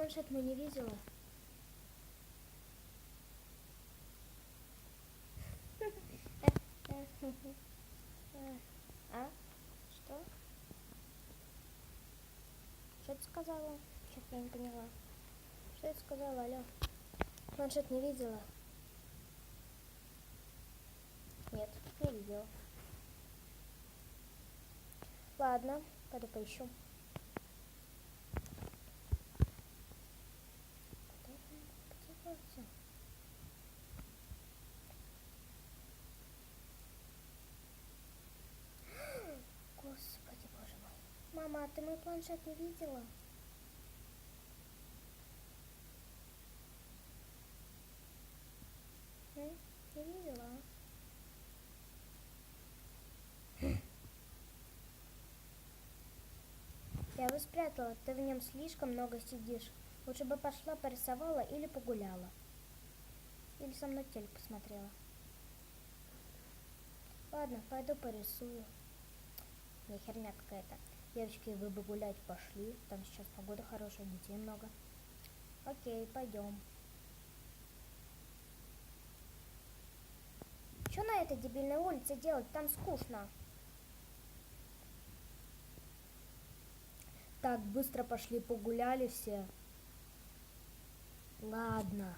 планшет мы не видела. А? Что? Что ты сказала? Что-то я не поняла. Что ты сказала, алло? Планшет не видела? Нет, не видела. Ладно, пойду поищу. Господи, боже мой. Мама, а ты мой планшет не видела? Не видела? Я его спрятала, ты в нем слишком много сидишь. Лучше бы пошла порисовала или погуляла. Или со мной телек посмотрела. Ладно, пойду порисую. Не, херня какая-то. Девочки, вы бы гулять пошли. Там сейчас погода хорошая, детей много. Окей, пойдем. Что на этой дебильной улице делать? Там скучно. Так, быстро пошли, погуляли все. Ладно.